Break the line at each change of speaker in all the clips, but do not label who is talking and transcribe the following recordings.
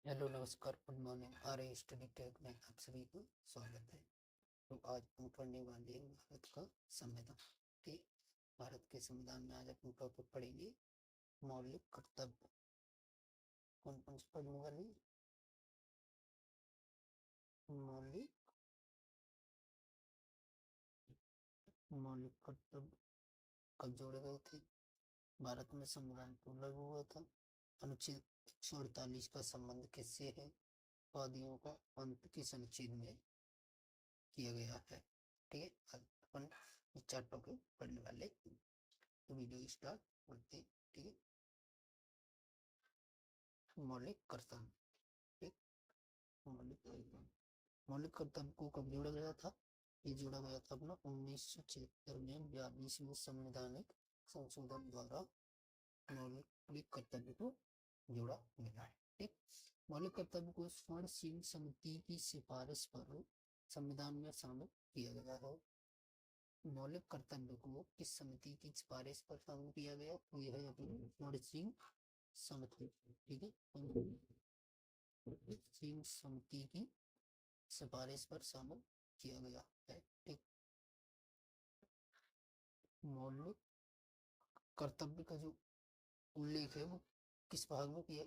Hello नमस्कार good morning आर्य study take में आप सभी को स्वागत है। तो आज हम पढ़ने वाले हैं भारत का संविधान। ठीक, भारत के संविधान में आज अपन टॉपिक पढ़ेंगे मौलिक कर्तव्य। कौन कौन से पढ़ने वाले? मौलिक मौलिक कर्तव्य कब जोड़े गए थे? भारत में संविधान कब लागू हुआ था? अनुच्छेद 148 का संबंध किससे है? वादियों का अंत किस अनुच्छेद में किया गया है? ठीक है, आज अपन चार टॉपिक पढ़ने वाले। तो वीडियो स्टार्ट करते हैं। ठीक है, मौलिक कर्तव्य। ठीक, मौलिक कर्तव्य को कब जोड़ा गया था? ये जोड़ा गया था अपना 1976 में 42वें संवैधानिक संशोधन द्वारा मौलिक कर्तव्य को जोड़ा गया है। ठीक, मौलिक कर्तव्य को स्वर्ण सिंह समिति की सिफारिश पर संविधान में शामिल किया गया है। मौलिक कर्तव्य को किस समिति की सिफारिश पर शामिल किया गया? ये है अपनी स्वर्ण सिंह समिति। ठीक है, सिंह समिति की सिफारिश पर शामिल किया गया है। ठीक, मौलिक कर्तव्य का जो उल्लेख है वो किस भाग में किया?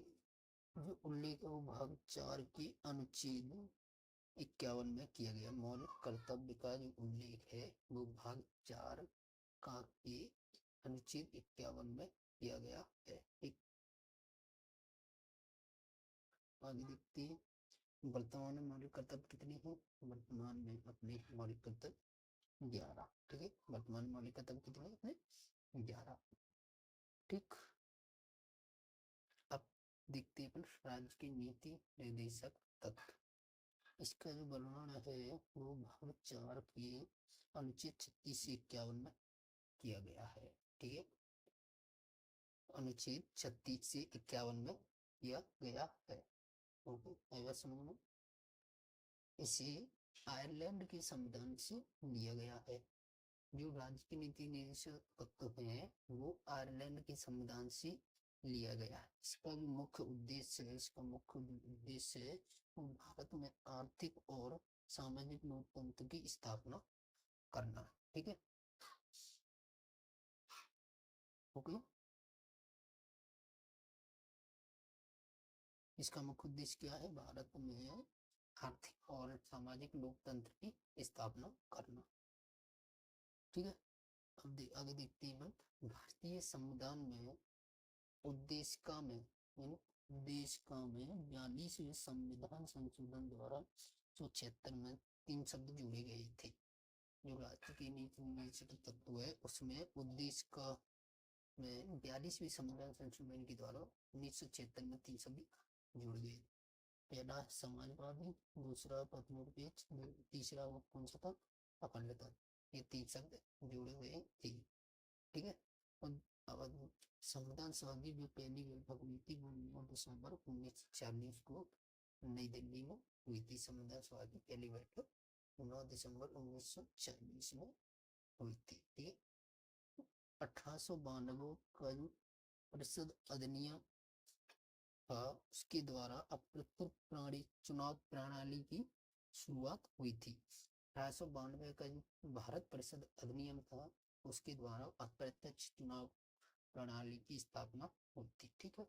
जो उल्लेख है वो भाग 4 के अनुच्छेद 51 में किया गया। मौलिक कर्तव्य का जो उल्लेख है वो भाग 4 का के अनुच्छेद 51 में किया गया है। ठीक, आगे देखते हैं वर्तमान में मौलिक कर्तव्य कितने हैं। वर्तमान में अपने मौलिक कर्तव्य 11। ठीक है, वर्तमान में मौलिक कर्तव्य कितने हैं अपने? 11। ठीक, अब देखते हैं राज्य की नीति निर्देशक तत्व। इसका जो वर्णन है वो भाग 4 के अनुच्छेद 36 से 51 में किया गया है। ठीक है, अनुच्छेद 36 से 51 में किया गया है। समझ में इसे आयरलैंड के संविधान से लिया गया है। जो राज्य की नीति निर्देशक तत्व है वो आयरलैंड के संविधान से लिया गया है। इसका मुख्य उद्देश्य है भारत में आर्थिक और सामाजिक लोकतंत्र की स्थापना करना। ठीक है, ओके। इसका मुख्य उद्देश्य क्या है? भारत में आर्थिक और सामाजिक लोकतंत्र की स्थापना करना। ठीक है, अब आगे देखते हैं भारतीय संविधान में उद्देशिका में 42वें संविधान संशोधन द्वारा 1976 में 3 शब्द जोड़े गए थे। जो राज्य की नीति निर्देशक तत्व है उसमें उद्देशिका में 42वें संविधान संशोधन के द्वारा 1976 में 3 शब्द जुड़ गए। पहला समाजवादी, दूसरा पथनिरपेक्ष, तीसरा वो कौन सा था? अखंडता। ये 3 शब्द जोड़े हुए थे। ठीक है, अब संविधान सभा की जो पहली बैठक हुई थी वो 9 दिसंबर 1940 को नई दिल्ली में हुई थी। संविधान सभा की पहली बैठक 9 दिसंबर 1940 में हुई थी। ठीक है, 1892 का जो परिषद अधिनियम था उसके द्वारा अप्रत्यक्ष चुनाव प्रणाली की शुरुआत हुई थी। 1892 का जो भारत परिषद अधिनियम था उसके द्वारा अप्रत्यक्ष चुनाव प्रणाली की स्थापना हुई थी। ठीक है,